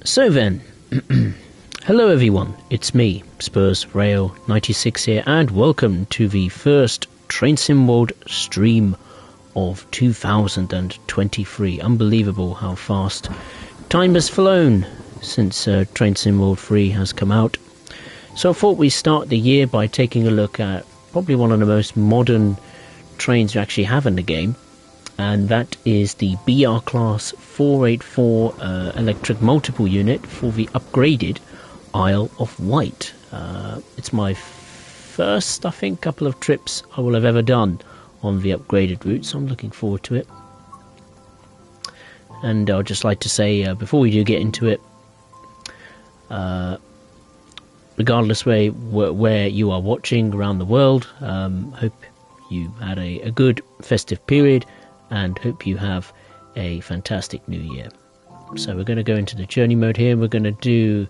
So then, hello everyone, it's me, Spurs Rail 96 here, and welcome to the first Train Sim World stream of 2023. Unbelievable how fast time has flown since Train Sim World 3 has come out. So I thought we'd start the year by taking a look at probably one of the most modern trains we actually have in the game, and that is the BR Class 484 electric multiple unit for the upgraded Isle of Wight. It's my first, I think, couple of trips I will have ever done on the upgraded route, so I'm looking forward to it. And I'd just like to say, before we do get into it, regardless where you are watching around the world, hope you had a good festive period and hope you have a fantastic new year. So we're going to go into the journey mode here. We're going to do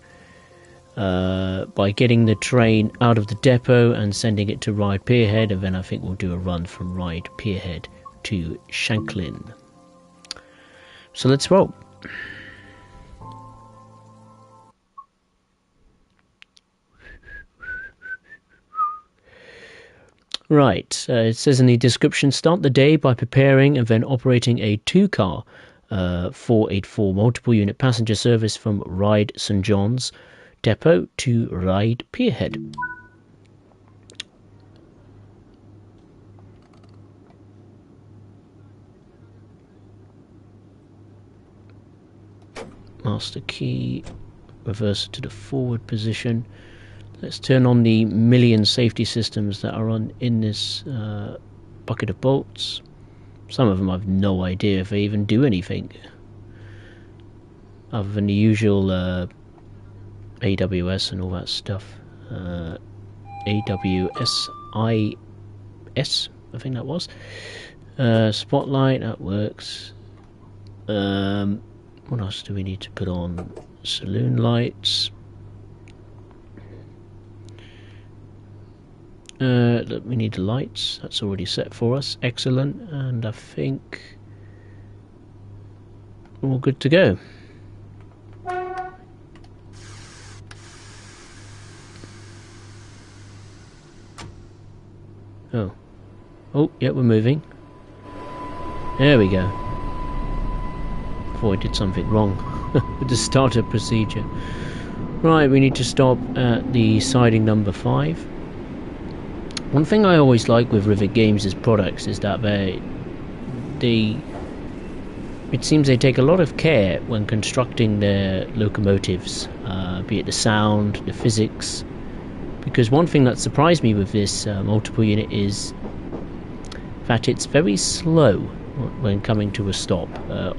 by getting the train out of the depot and sending it to Ryde Pierhead, and then I think we'll do a run from Ryde Pierhead to Shanklin. So let's roll. Right, it says in the description, start the day by preparing and then operating a two-car 484 multiple unit passenger service from Ryde St John's Depot to Ryde Pierhead. Master key, reverse to the forward position. Let's turn on the million safety systems that are in this bucket of bolts. Some of them I've no idea if they even do anything, other than the usual AWS and all that stuff. AWSIS, I think that was. Spotlight, that works. What else do we need to put on? Saloon lights. Look, we need the lights. That's already set for us. Excellent. And I think we're all good to go. Oh, yeah, we're moving. There we go. Before I did something wrong with the starter procedure. Right, we need to stop at the siding number 5. One thing I always like with Rivet Games' products is that it seems they take a lot of care when constructing their locomotives, be it the sound, the physics. Because one thing that surprised me with this multiple unit is that it's very slow when coming to a stop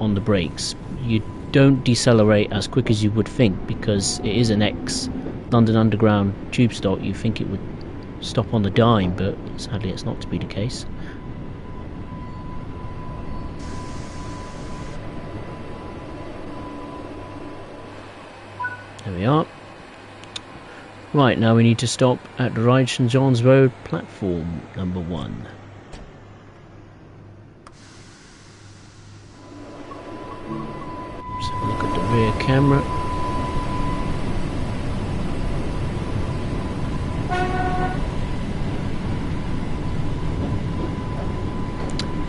on the brakes. You don't decelerate as quick as you would think, because it is an ex-London Underground tube stop. You think it would stop on the dime, but sadly it's not to be the case. There we are. Right, now we need to stop at the Ryde St John's Road platform number 1. Let's have a look at the rear camera.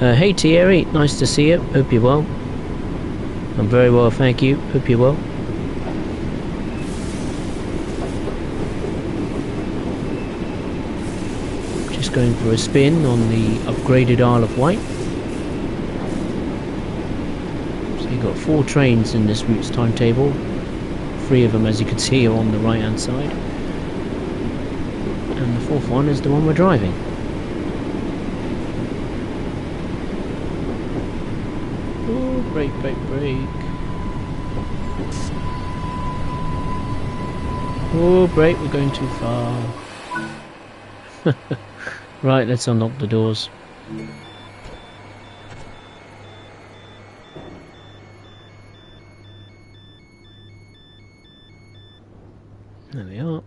Hey Thierry, nice to see you. Hope you're well. I'm very well, thank you. Hope you're well. Just going for a spin on the upgraded Isle of Wight. So you've got 4 trains in this route's timetable. 3 of them, as you can see, are on the right hand side. And the 4th one is the one we're driving. Brake, brake, brake. Oh, brake, we're going too far. Right, let's unlock the doors. There we are.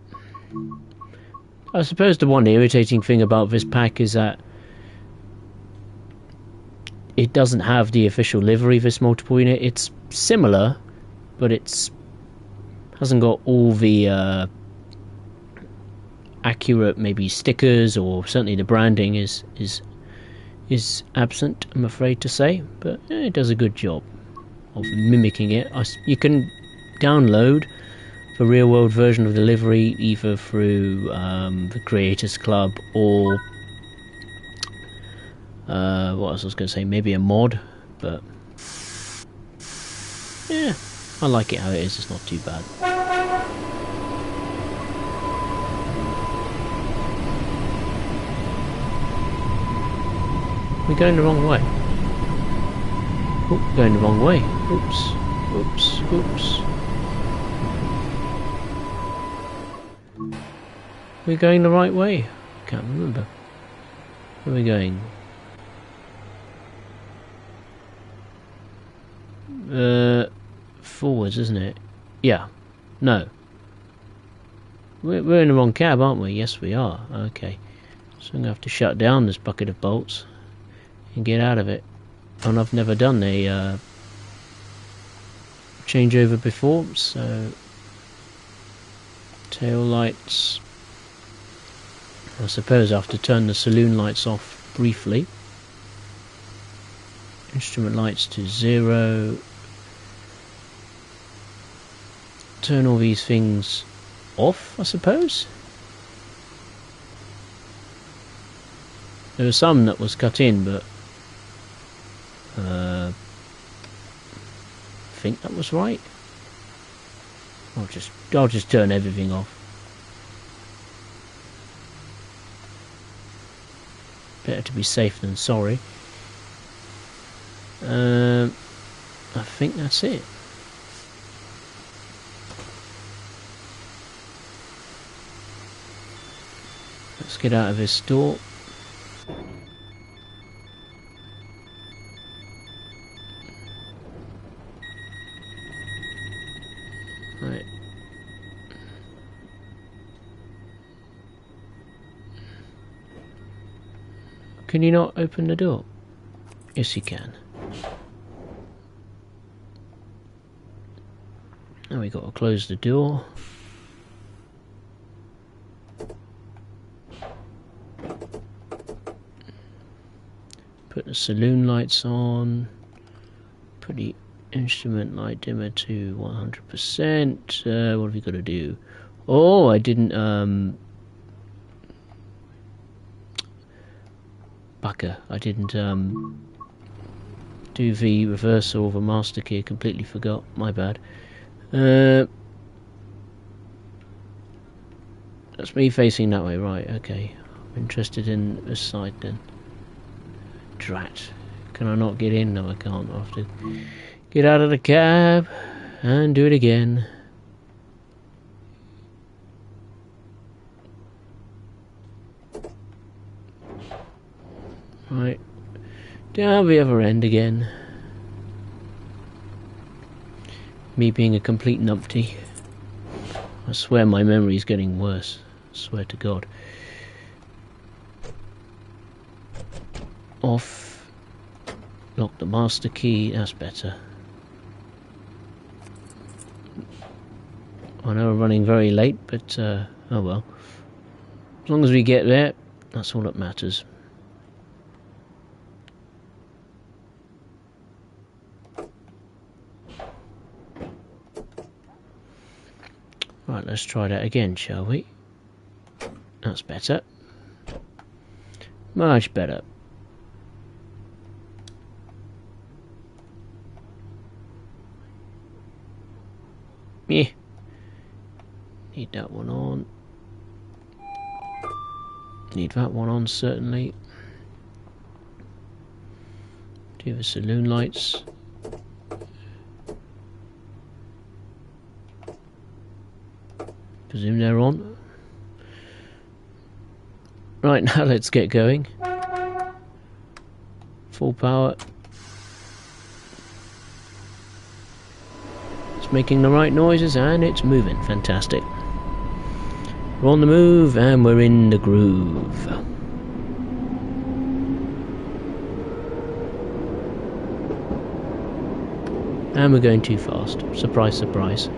I suppose the one irritating thing about this pack is that it doesn't have the official livery, this multiple unit. It's similar, but it's Hasn't got all the accurate maybe stickers, or certainly the branding is absent, I'm afraid to say, but it does a good job of mimicking it. You can download the real world version of the livery either through the Creators Club or what else I was going to say, maybe a mod, but yeah, I like it how it is, it's not too bad. We're going the wrong way. Oh, going the wrong way. Oops, oops, oops. We're going the right way. Can't remember. Where are we going? Forwards, isn't it? Yeah. No. We're in the wrong cab, aren't we? Yes, we are. Okay. So I'm going to have to shut down this bucket of bolts and get out of it. And I've never done a changeover before, so tail lights. I suppose I have to turn the saloon lights off briefly. Instrument lights to 0. Turn all these things off, I suppose. There was some that was cut in, but I think that was right. I'll just turn everything off. Better to be safe than sorry. I think that's it. Let's get out of this door. Right. Can you not open the door? Yes, you can. Now we got to close the door. Put the saloon lights on. Put the instrument light dimmer to 100%. What have we got to do? Oh, I didn't Bucker. I didn't do the reversal of a master key. Completely forgot. My bad. That's me facing that way, right? Okay. I'm interested in this side then. Drat. Can I not get in? No, I can't. I have to get out of the cab and do it again. Right. Down the other end again. Me being a complete numpty. I swear my memory's getting worse. I swear to God. Off. Lock the master key. That's better. I know we're running very late, but oh well. As long as we get there, that's all that matters. Right, let's try that again, shall we? That's better. Much better. Yeah. Need that one on. Need that one on, certainly. Do the saloon lights. Presume they're on. Right, now let's get going. Full power. It's making the right noises and it's moving. Fantastic. We're on the move and we're in the groove. And we're going too fast. Surprise, surprise.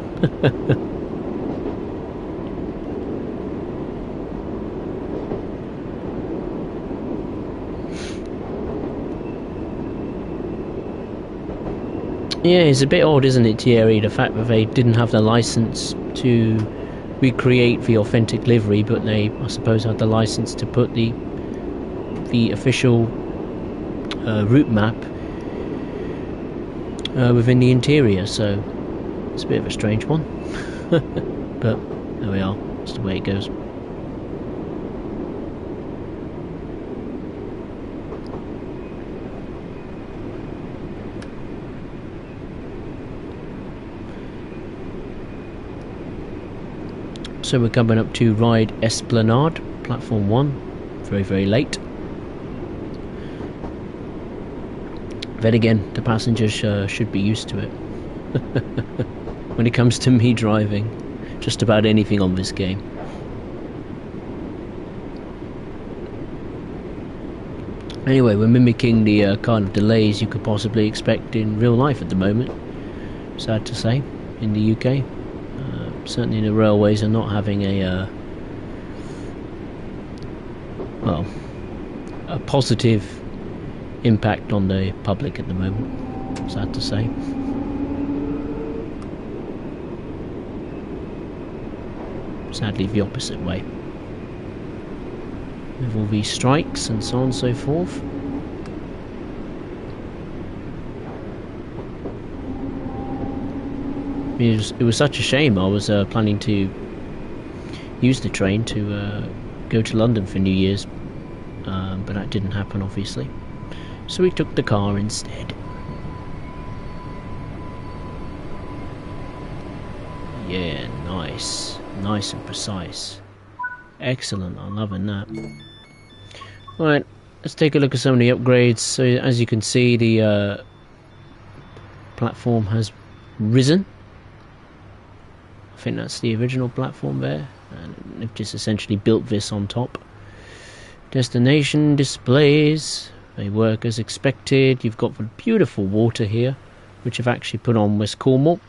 Yeah, it's a bit odd, isn't it, Thierry, the fact that they didn't have the license to recreate the authentic livery, but they, I suppose, had the license to put the official route map within the interior, so it's a bit of a strange one. But there we are, that's the way it goes. So we're coming up to Ride Esplanade, platform 1, very, very late. Then again, the passengers should be used to it. When it comes to me driving just about anything on this game. Anyway, we're mimicking the kind of delays you could possibly expect in real life at the moment, sad to say, in the UK. Certainly the railways are not having a positive impact on the public at the moment, sad to say. Sadly the opposite way, with all these strikes and so on and so forth. It was such a shame. I was planning to use the train to go to London for New Year's, but that didn't happen, obviously. So we took the car instead. Yeah, nice. Nice and precise. Excellent, I'm loving that. Right, let's take a look at some of the upgrades. So as you can see, the platform has risen. I think that's the original platform there, and they've just essentially built this on top. Destination displays, they work as expected. You've got the beautiful water here, which have actually put on West Cornwall.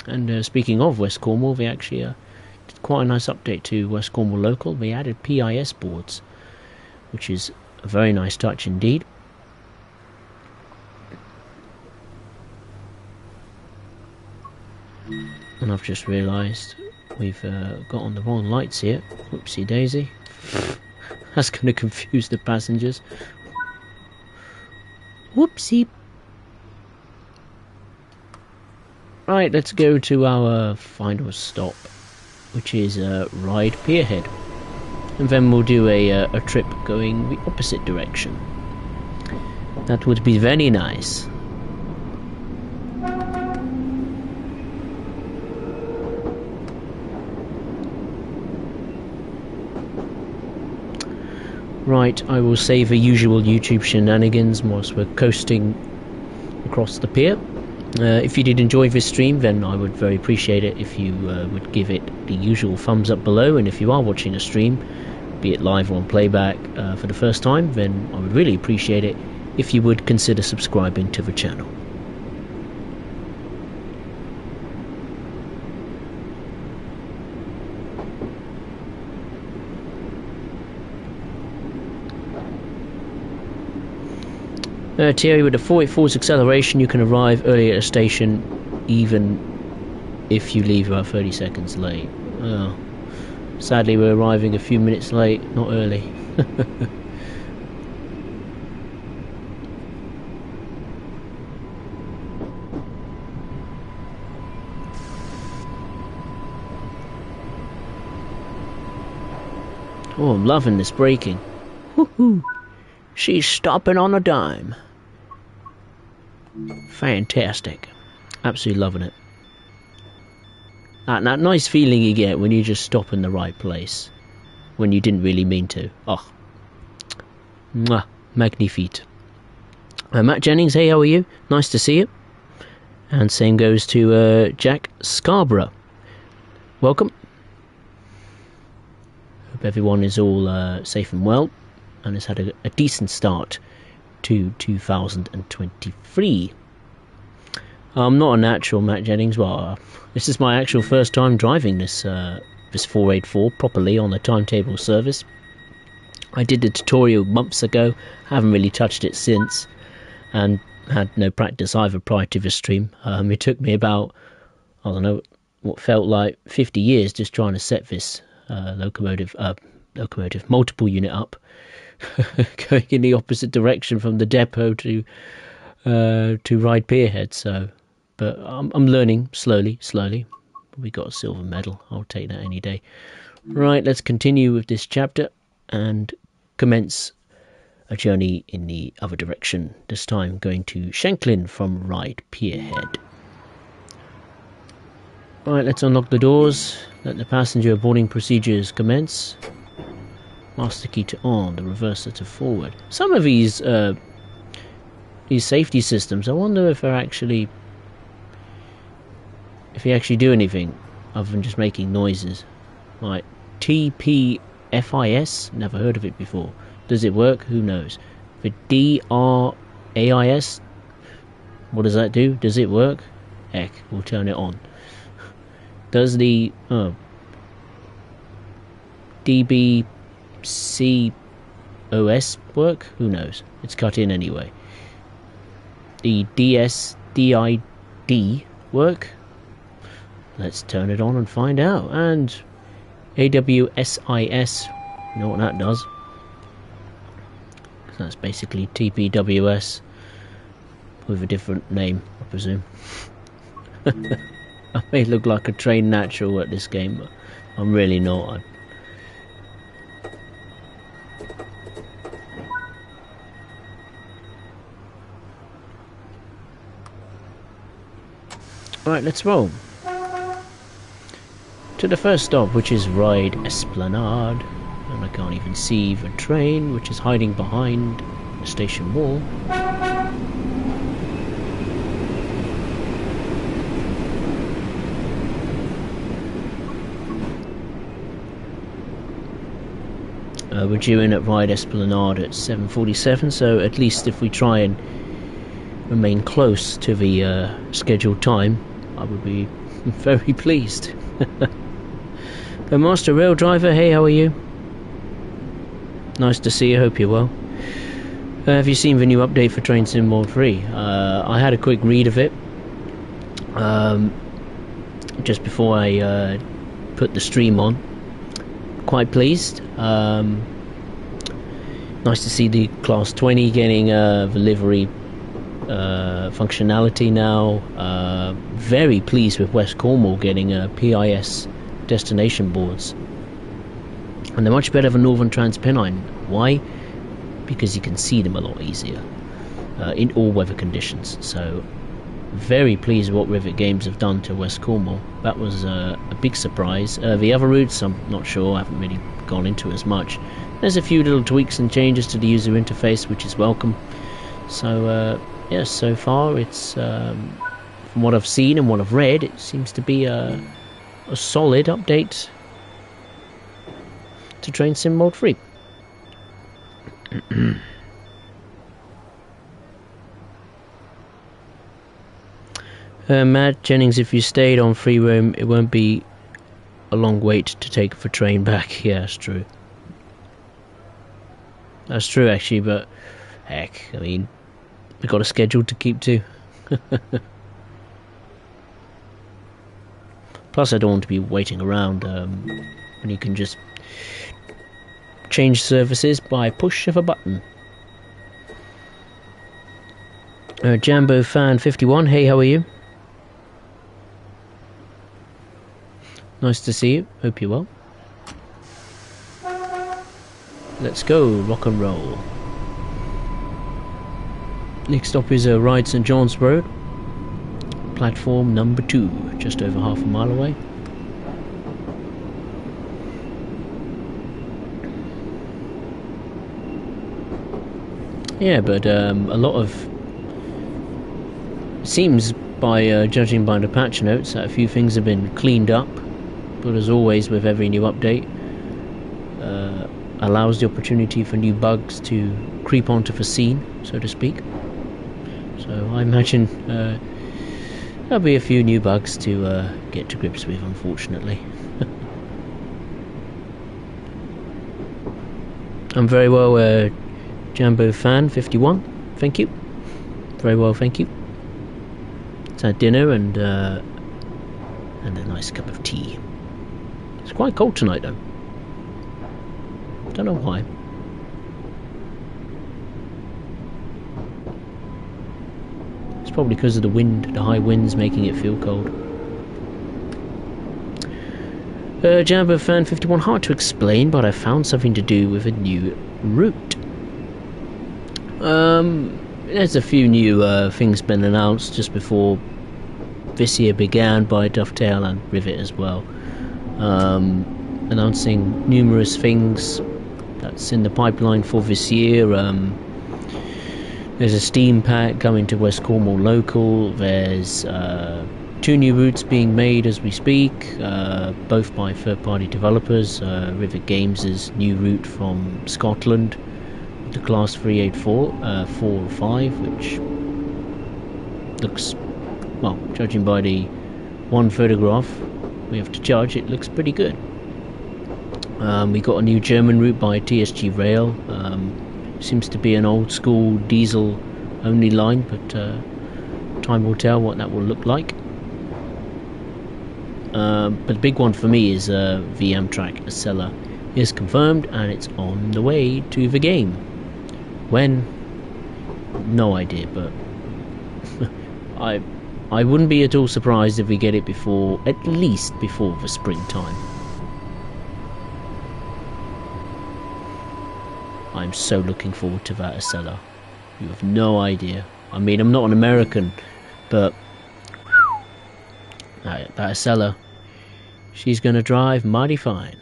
And speaking of West Cornwall, they actually did quite a nice update to West Cornwall Local. They added PIS boards, which is a very nice touch indeed. And I've just realised we've got on the wrong lights here. Whoopsie daisy. That's going to confuse the passengers. Whoopsie. Right, let's go to our final stop, which is Ride Pierhead. And then we'll do a trip going the opposite direction. That would be very nice. Right, I will save the usual YouTube shenanigans whilst we're coasting across the pier. If you did enjoy this stream, then I would very appreciate it if you would give it the usual thumbs up below. And if you are watching a stream, be it live or on playback for the first time, then I would really appreciate it if you would consider subscribing to the channel. Thierry, with the 40 force acceleration, you can arrive early at a station even if you leave about 30 seconds late. Oh, sadly, we're arriving a few minutes late, not early. Oh, I'm loving this braking. Woohoo! She's stopping on a dime. Fantastic. Absolutely loving it. That nice feeling you get when you just stop in the right place when you didn't really mean to. Oh, mwah, magnifique. Matt Jennings, hey, how are you? Nice to see you. And same goes to Jack Scarborough. Welcome. Hope everyone is all safe and well and has had a decent start to 2023. I'm not a natural, Matt Jennings. Well, this is my actual first time driving this 484 properly on a timetable service. I did a tutorial months ago, haven't really touched it since, and had no practice either prior to this stream. It took me about, I don't know, what felt like 50 years just trying to set this locomotive multiple unit up, going in the opposite direction from the depot to ride Pierhead. So, but I'm learning slowly. We got a silver medal. I'll take that any day. Right, let's continue with this chapter and commence a journey in the other direction, this time going to Shanklin from Ride Pierhead. Right, let's unlock the doors, let the passenger boarding procedures commence. Master key to on, the reverser to forward. Some of these safety systems, I wonder if they actually do anything other than just making noises. Like TPFIS, never heard of it before. Does it work? Who knows? The DRAIS, what does that do? Does it work? Heck, we'll turn it on. Does the DBCOS work? Who knows? It's cut in anyway. The DSDID work? Let's turn it on and find out. And AWSIS, you know what that does? That's basically TPWS with a different name, I presume. I may look like a trained natural at this game, but I'm really not. Right, let's roll. To the first stop, which is Ride Esplanade. And I can't even see the train, which is hiding behind the station wall. We're due in at Ride Esplanade at 7:47, so at least if we try and remain close to the scheduled time, I would be very pleased. The Master Rail Driver, hey, how are you? Nice to see you, hope you're well. Have you seen the new update for Train Sim World 3? I had a quick read of it just before I put the stream on. Quite pleased. Nice to see the Class 20 getting the livery functionality now. Very pleased with West Cornwall getting PIS destination boards. And they're much better than Northern Transpennine. Why? Because you can see them a lot easier in all weather conditions. So very pleased with what Rivet Games have done to West Cornwall. That was a big surprise. The other routes, I'm not sure, I haven't really gone into as much. There's a few little tweaks and changes to the user interface, which is welcome. So yes, so far it's from what I've seen and what I've read, it seems to be a solid update to Train Sim Mode 3. Matt Jennings, if you stayed on free roam, it won't be a long wait to take the train back. Yeah, that's true. That's true, actually, but heck, I mean, we've got a schedule to keep to. Plus, I don't want to be waiting around when you can just change services by push of a button. Jambo Fan 51, hey, how are you? Nice to see you, hope you're well. Let's go, rock and roll. Next stop is Ride St John's Road, platform number 2, just over half a mile away. Yeah, but a lot of... It seems, by judging by the patch notes, that a few things have been cleaned up. But as always, with every new update, allows the opportunity for new bugs to creep onto the scene, so to speak. So I imagine there'll be a few new bugs to get to grips with, unfortunately. I'm very well, Jambo Fan 51, thank you. Very well, thank you. It's had dinner and a nice cup of tea. It's quite cold tonight though. Don't know why. It's probably because of the wind, the high winds making it feel cold. Jambo Fan 51, hard to explain, but I found something to do with a new route. There's a few new things been announced just before this year began by Dovetail and Rivet as well. Announcing numerous things that's in the pipeline for this year. There's a Steam pack coming to West Cornwall local. There's 2 new routes being made as we speak, both by third-party developers. Rivet Games' new route from Scotland, the Class 384, 4 or 5, which looks, well, judging by the one photograph we have to judge, it looks pretty good. We got a new German route by TSG Rail. Seems to be an old school diesel only line, but time will tell what that will look like. But the big one for me is the Amtrak Acela is confirmed and it's on the way to the game. When? No idea, but I wouldn't be at all surprised if we get it before, at least before the springtime. I'm so looking forward to that Acela. You have no idea. I mean, I'm not an American, but that Acela, she's gonna drive mighty fine.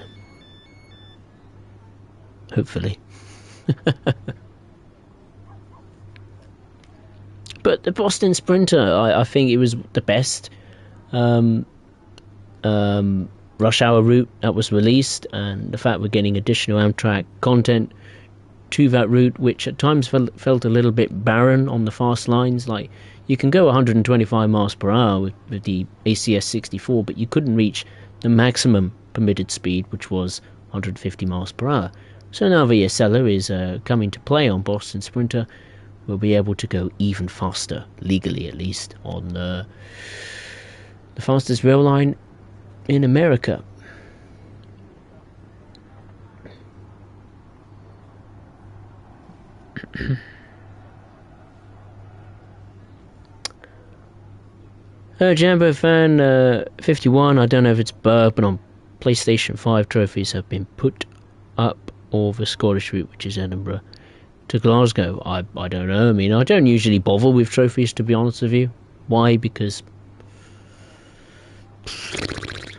Hopefully. But the Boston Sprinter, I think it was the best rush hour route that was released, and the fact we're getting additional Amtrak content to that route, which at times felt a little bit barren on the fast lines. Like, you can go 125 miles per hour with the ACS 64, but you couldn't reach the maximum permitted speed, which was 150 miles per hour. So now the Acela is coming to play on Boston Sprinter. We'll be able to go even faster, legally at least, on the fastest rail line in America. Jambo Fan 51, I don't know if it's Burr, but on PlayStation 5 trophies have been put up, or the Scottish route, which is Edinburgh to Glasgow. I don't know. I mean, I don't usually bother with trophies, to be honest with you. Why? Because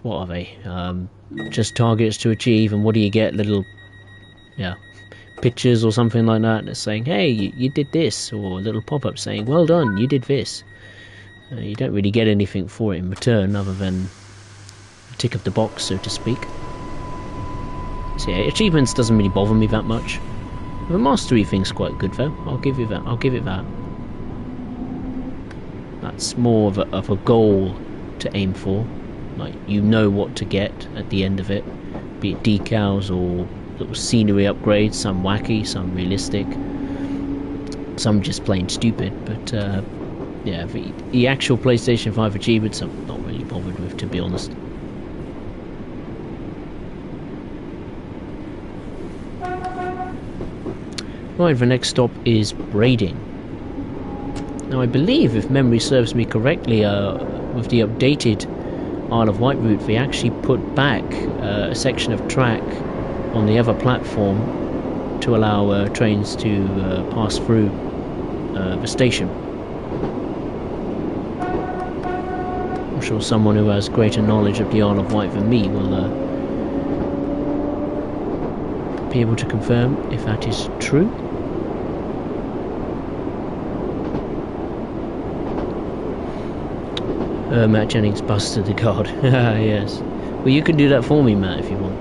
what are they? Just targets to achieve, and what do you get? Little, pictures or something like that, and it's saying, hey, you did this, or a little pop-up saying, well done, you did this. You don't really get anything for it in return, other than a tick of the box, so to speak. So yeah, achievements doesn't really bother me that much. The mastery thing's quite good though. I'll give you that. I'll give it that. That's more of a goal to aim for. Like, you know what to get at the end of it, be it decals or little scenery upgrades. Some wacky, some realistic, some just plain stupid. But yeah, the actual PlayStation 5 achievements I'm not really bothered with, to be honest. Right, the next stop is Brading. Now, I believe, if memory serves me correctly, with the updated Isle of Wight route, they actually put back a section of track on the other platform to allow trains to pass through the station. I'm sure someone who has greater knowledge of the Isle of Wight than me will be able to confirm if that is true. Matt Jennings busted the card. Yes. Well, you can do that for me, Matt, if you want.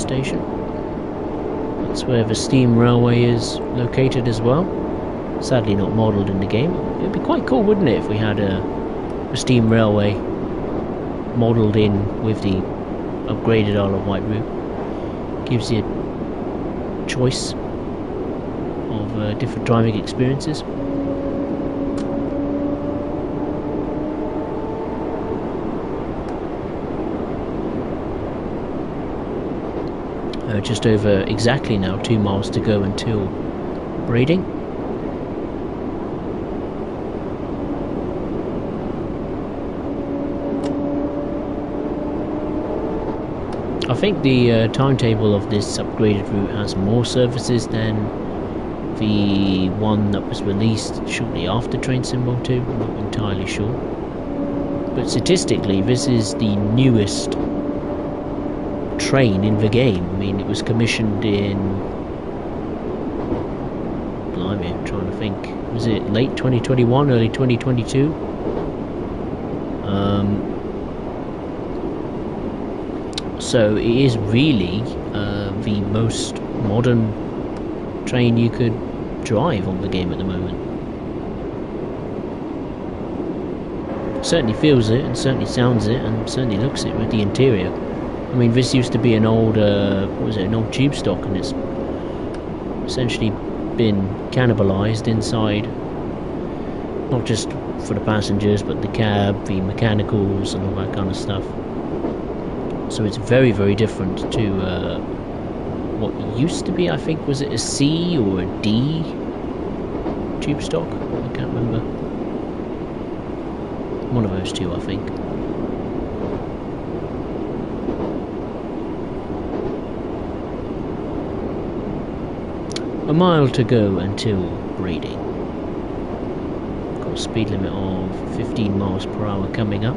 station. That's where the steam railway is located as well. Sadly not modelled in the game. It'd be quite cool, wouldn't it, if we had a steam railway modelled in with the upgraded Isle of Wight route. Gives you a choice of different driving experiences. Just over exactly now 2 miles to go until Brading. I think the timetable of this upgraded route has more services than the one that was released shortly after Train Sim World 2. I'm not entirely sure. But statistically, this is the newest train in the game. I mean, it was commissioned in... Blimey, I'm trying to think. Was it late 2021, early 2022? So it is really the most modern train you could drive on the game at the moment. Certainly feels it, and certainly sounds it, and certainly looks it with the interior. I mean, this used to be an old, what was it, an old tube stock, and it's essentially been cannibalised inside. Not just for the passengers, but the cab, the mechanicals, and all that kind of stuff. So it's very, very different to what used to be, I think, was it a C or a D tube stock? I can't remember. One of those two, I think. A mile to go until Brading. Got a speed limit of 15 miles per hour coming up.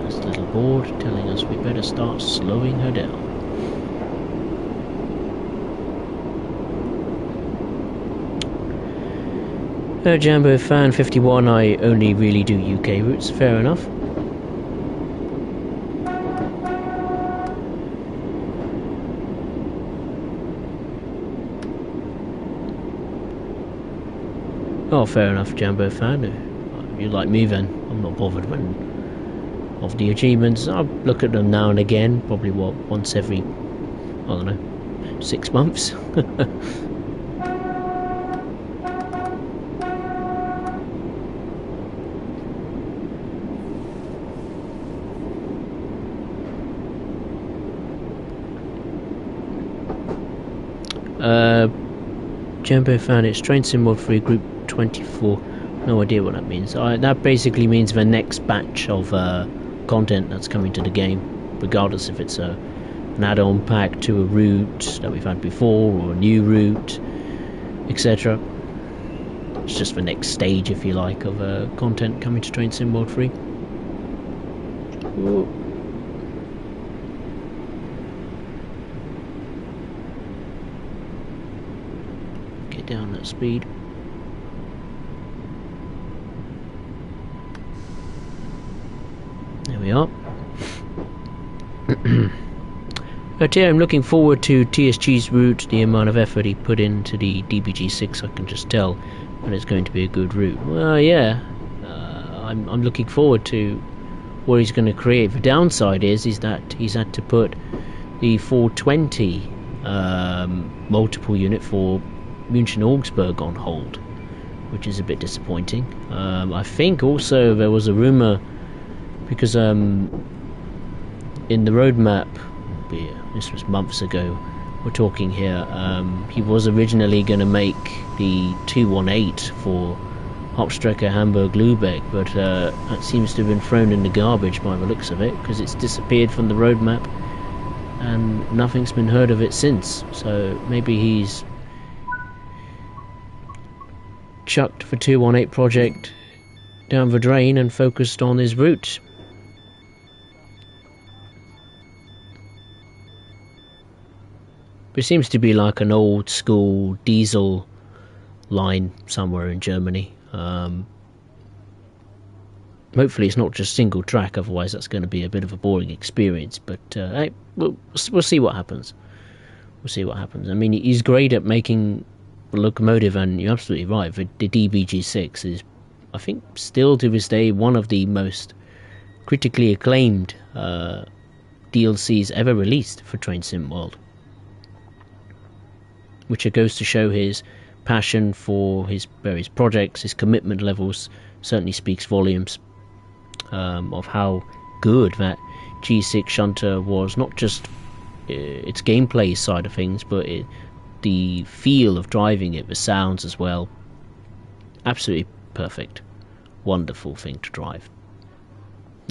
There's a little board telling us we better start slowing her down. Jambo Fan 51, I only really do UK routes, fair enough. Oh, fair enough, Jambo Fan. You like me then. I'm not bothered when of the achievements. I'll look at them now and again, probably once every, I don't know, 6 months. Jumbo found it's Train Sim World 3 Group 24. No idea what that means. That basically means the next batch of content that's coming to the game, regardless if it's an add-on pack to a route that we've had before or a new route, etc. It's just the next stage, if you like, of content coming to Train Sim World 3. Ooh. Down that speed. There we are. But yeah, I'm looking forward to TSG's route. The amount of effort he put into the DBG6, I can just tell, and it's going to be a good route. Well, yeah, I'm looking forward to what he's going to create. The downside is that he's had to put the 420 multiple unit for München Augsburg on hold, which is a bit disappointing. I think also there was a rumour, because in the roadmap, this was months ago, we're talking here, he was originally going to make the 218 for Hauptstrecke Hamburg-Lübeck, but that seems to have been thrown in the garbage by the looks of it, because it's disappeared from the roadmap and nothing's been heard of it since. So maybe he's chucked the 218 project down the drain and focused on his route. It seems to be like an old school diesel line somewhere in Germany. Hopefully it's not just single track, otherwise that's going to be a bit of a boring experience. But hey, we'll see what happens. We'll see what happens. I mean, he's great at making a locomotive, and you're absolutely right. The DBG6 is, I think, still to this day, one of the most critically acclaimed DLCs ever released for Train Sim World. Which it goes to show his passion for his various projects, his commitment levels certainly speaks volumes of how good that G6 shunter was, not just its gameplay side of things, but the feel of driving it, the sounds as well. Absolutely perfect. Wonderful thing to drive.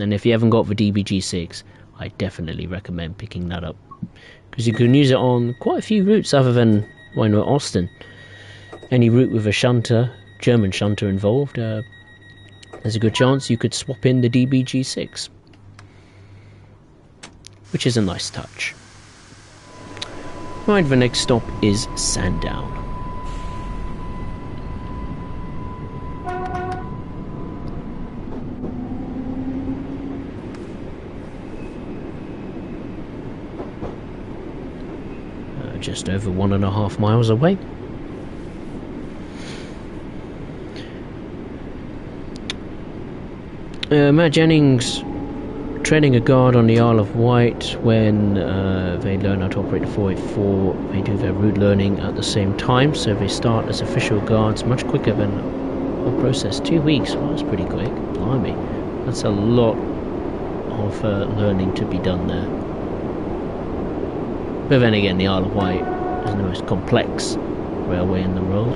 And if you haven't got the DBG6, I definitely recommend picking that up, because you can use it on quite a few routes other than Austin. Any route with a shunter, German shunter involved, there's a good chance you could swap in the DBG6, which is a nice touch. Right, the next stop is Sandown. Just over 1.5 miles away. Matt Jennings treading a guard on the Isle of Wight when they learn how to operate the 484. They do their route learning at the same time, so they start as official guards much quicker than the process. 2 weeks, well, that's pretty quick. Blimey, that's a lot of learning to be done there. But then again, the Isle of Wight is the most complex railway in the world.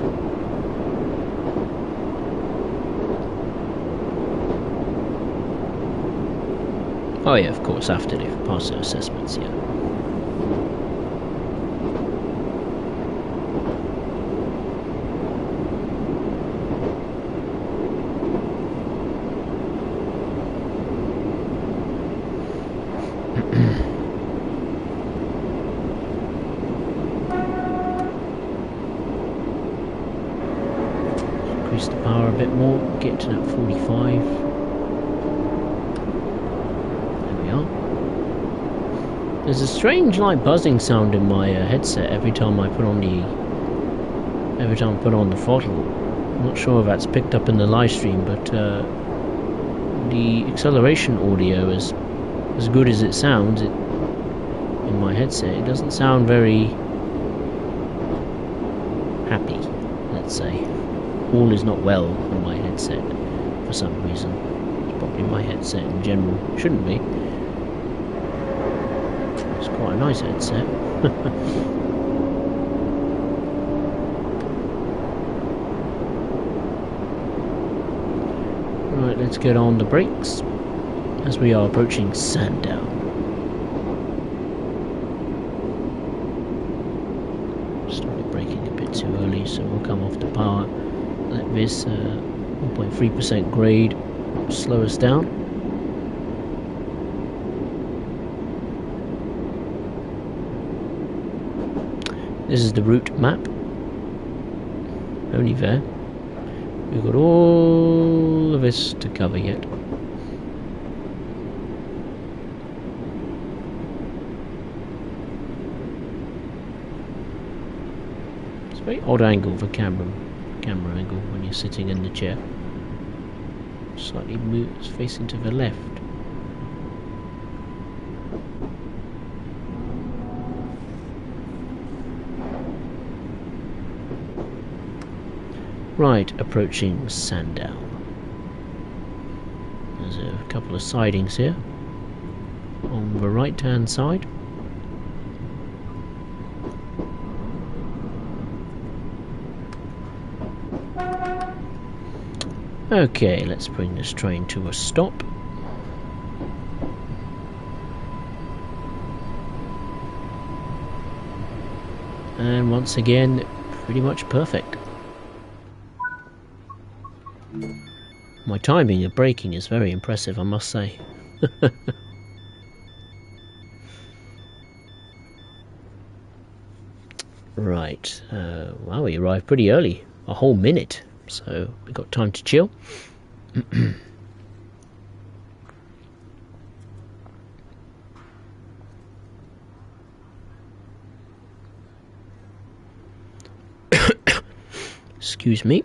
Oh yeah, of course, after they've passed their assessments, yeah. Increase the power a bit more, get to that 45. There's a strange like buzzing sound in my headset every time I put on the throttle. I'm not sure if that's picked up in the live stream, but the acceleration audio is as good as it sounds. In my headset, it doesn't sound very happy. Let's say all is not well on my headset for some reason. It's probably my headset in general. Shouldn't be. Quite a nice headset. Right, let's get on the brakes as we are approaching Sandown. Started braking a bit too early, so we'll come off the power. Let this 1.3% grade slow us down. This is the route map. Only there. We've got all of this to cover yet. It's a very odd angle for camera angle when you're sitting in the chair. Slightly moves facing to the left. Right, approaching Sandown. There's a couple of sidings here on the right hand side. Okay, let's bring this train to a stop. And once again, pretty much perfect. My timing of braking is very impressive, I must say. Right, wow, we arrived pretty early, a whole minute, so we got time to chill. Excuse me.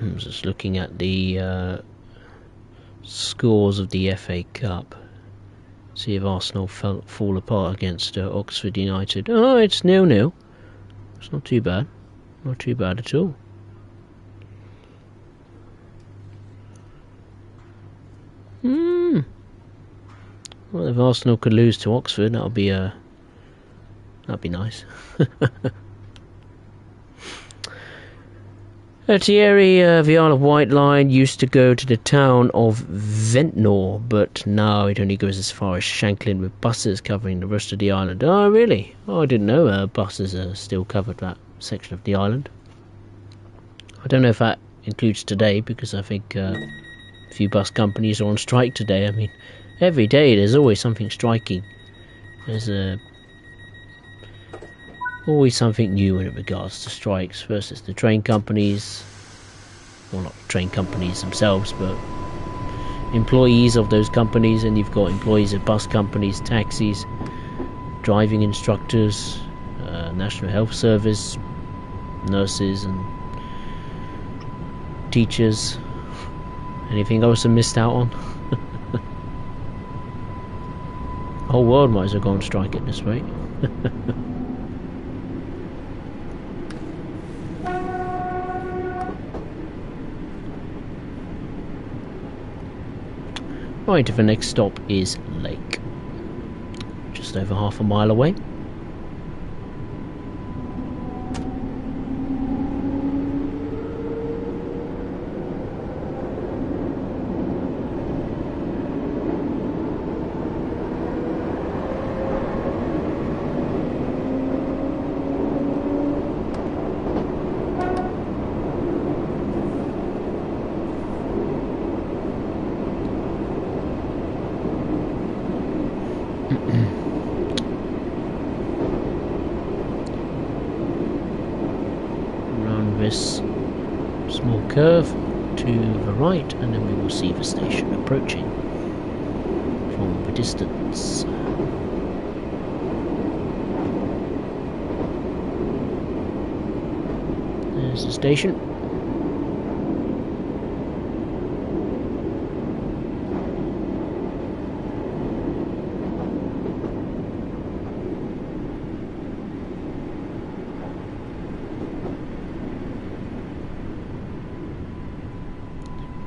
I'm just looking at the scores of the FA Cup. See if Arsenal fall apart against Oxford United. Oh, it's 0-0. It's not too bad. Not too bad at all. Well, if Arsenal could lose to Oxford, that'd be nice. Thierry, the Isle of Wight line used to go to the town of Ventnor, but now it only goes as far as Shanklin with buses covering the rest of the island. Oh, really? Oh, I didn't know buses still covered that section of the island. I don't know if that includes today, because I think a few bus companies are on strike today. I mean, every day there's always something striking. There's always something new in regards to strikes versus the train companies. Well, not train companies themselves, but employees of those companies. And you've got employees of bus companies, taxis, driving instructors, National Health Service, nurses and teachers. Anything else I missed out on? The whole world might as well go on strike at this rate. Right, the next stop is Lake. Just over half a mile away. Around this small curve to the right, and then we will see the station approaching from the distance. There's the station.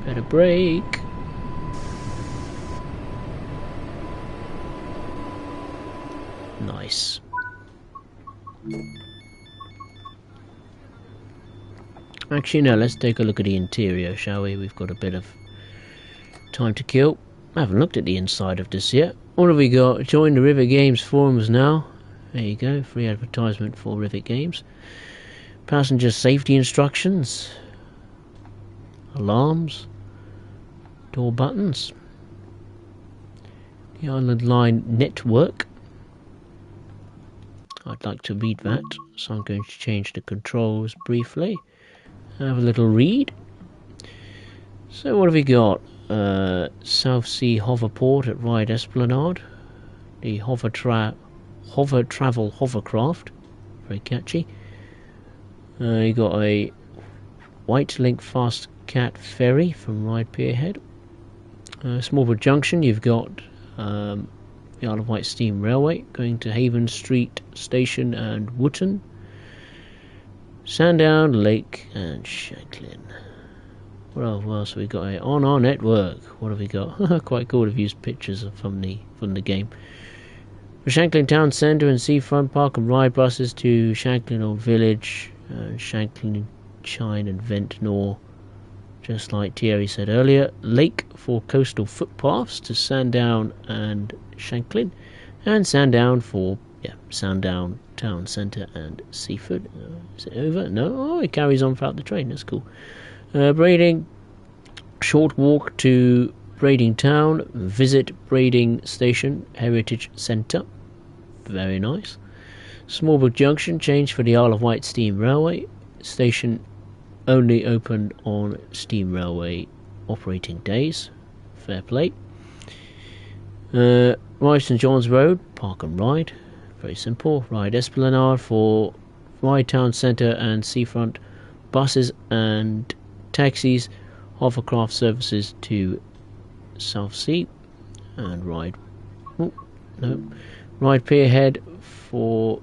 Better brake. Nice. Actually, no, let's take a look at the interior, shall we? We've got a bit of time to kill. I haven't looked at the inside of this yet. What have we got? Join the Rivet Games forums now. There you go, free advertisement for Rivet Games. Passenger safety instructions. Alarms. Door buttons. The Island Line network. I'd like to read that, so I'm going to change the controls briefly. Have a little read. So what have we got? South Sea Hoverport at Ryde Esplanade. The Hover Travel Hovercraft. Very catchy. You got a White Link Fast Cat Ferry from Ryde Pierhead. Smallwood Junction, you've got the Isle of Wight Steam Railway going to Haven Street Station and Wootton. Sandown, Lake and Shanklin. What else have we got here? On our network, what have we got? Quite cool to use pictures from the game. For Shanklin Town Centre and Seafront, park and ride buses to Shanklin Old Village, Shanklin, Chine and Ventnor. Just like Thierry said earlier, Lake for coastal footpaths to Sandown and Shanklin, and Sandown for Sandown Town Centre and Seaford. Is it over? No, it carries on throughout the train. That's cool. Brading, short walk to Brading Town. Visit Brading Station Heritage Centre. Very nice. Smallwood Junction, change for the Isle of Wight Steam Railway station. Only open on Steam Railway operating days. Fair play. Ride St John's Road, park and ride. Very simple. Ride Esplanade for Ride Town Centre and Seafront buses and taxis, hovercraft services to Southsea, and ride. Oh, no. Ride Pierhead for.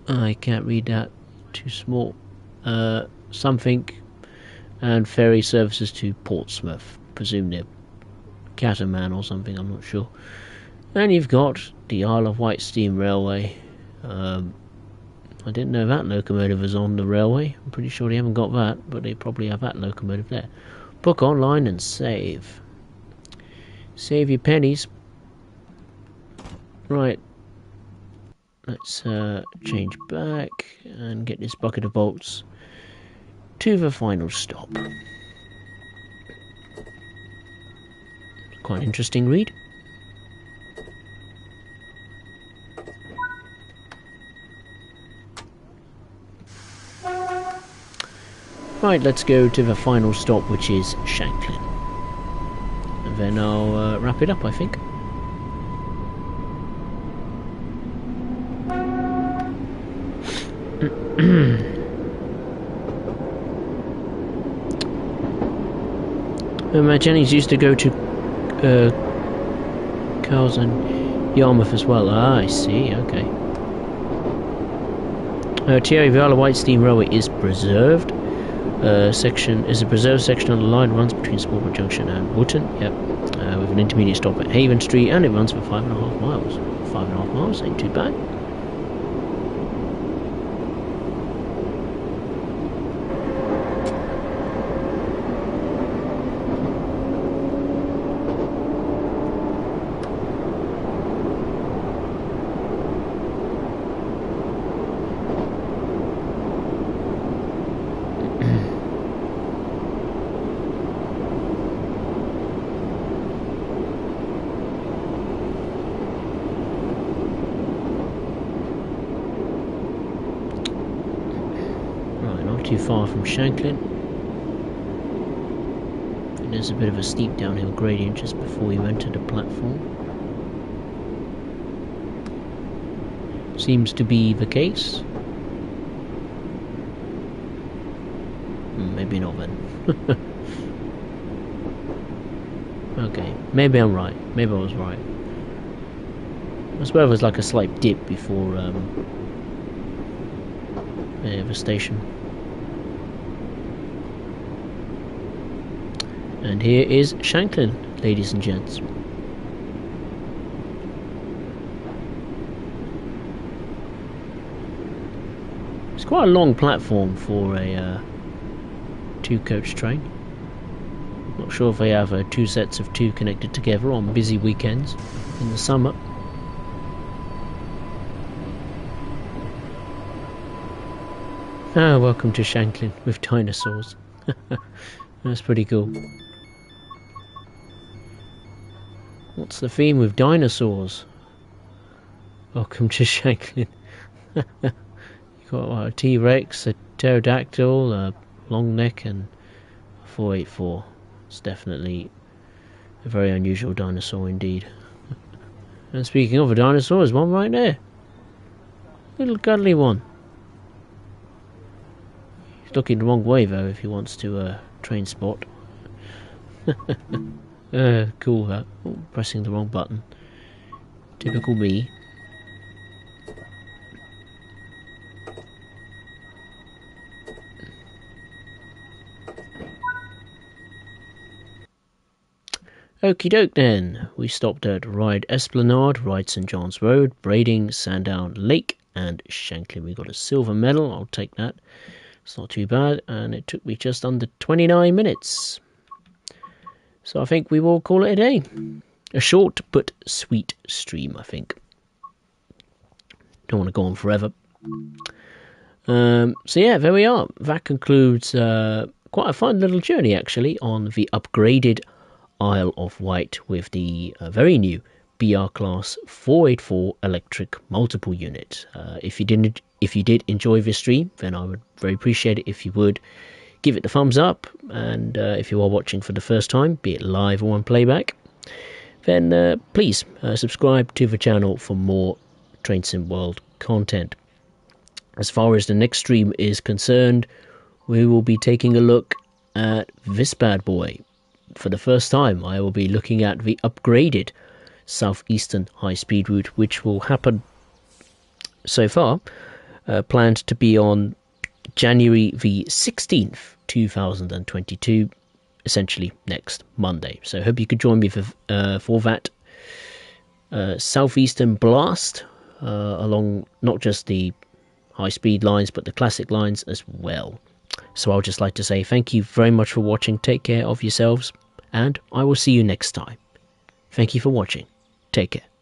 I can't read that. Too small. Something. And ferry services to Portsmouth. Presume they're Catamount or something, I'm not sure. And you've got the Isle of Wight Steam Railway. I didn't know that locomotive was on the railway. I'm pretty sure they haven't got that, but they probably have that locomotive there. Book online and save. Save your pennies. Right. Let's change back and get this bucket of bolts to the final stop. Quite an interesting read. Right, let's go to the final stop, which is Shanklin. And then I'll wrap it up, I think. My Jennings used to go to Carls and Yarmouth as well. Ah, I see, okay. Thierry Viola White Steam Railway is preserved. Section is a preserved section on the line, runs between Smallwood Junction and Wootton. Yep, with an intermediate stop at Haven Street, and it runs for 5.5 miles. 5.5 miles ain't too bad. Too far from Shanklin. And there's a bit of a steep downhill gradient just before you enter the platform. Seems to be the case. Maybe not then. Okay, maybe I'm right. Maybe I was right. I swear there was like a slight dip before the station. And here is Shanklin, ladies and gents. It's quite a long platform for a two-coach train. Not sure if they have two sets of two connected together on busy weekends in the summer. Ah, welcome to Shanklin with dinosaurs. That's pretty cool. What's the theme with dinosaurs? Welcome to Shanklin. You've got a T-Rex, a pterodactyl, a long neck, and a 484. It's definitely a very unusual dinosaur indeed. And speaking of a dinosaur, there's one right there. Little cuddly one. He's looking the wrong way though if he wants to train spot. Cool that. Oh, pressing the wrong button. Typical me. Okie doke then. We stopped at Ride Esplanade, Ride St John's Road, Brading, Sandown Lake, and Shanklin. We got a silver medal. I'll take that. It's not too bad, and it took me just under 29 minutes. So I think we will call it a day. A short but sweet stream, I think. Don't want to go on forever. So yeah, there we are. That concludes quite a fun little journey, actually, on the upgraded Isle of Wight with the very new BR Class 484 electric multiple unit. If you did enjoy this stream, then I would very appreciate it if you would give it the thumbs up, and if you are watching for the first time, be it live or on playback, then please subscribe to the channel for more Train Sim World content. As far as the next stream is concerned, we will be taking a look at this bad boy. For the first time, I will be looking at the upgraded Southeastern high-speed route, which will happen so far, planned to be on January the 16th, 2022, essentially next Monday. So I hope you could join me for that Southeastern blast, along not just the high-speed lines, but the classic lines as well. So I'll just like to say thank you very much for watching. Take care of yourselves, and I will see you next time. Thank you for watching. Take care.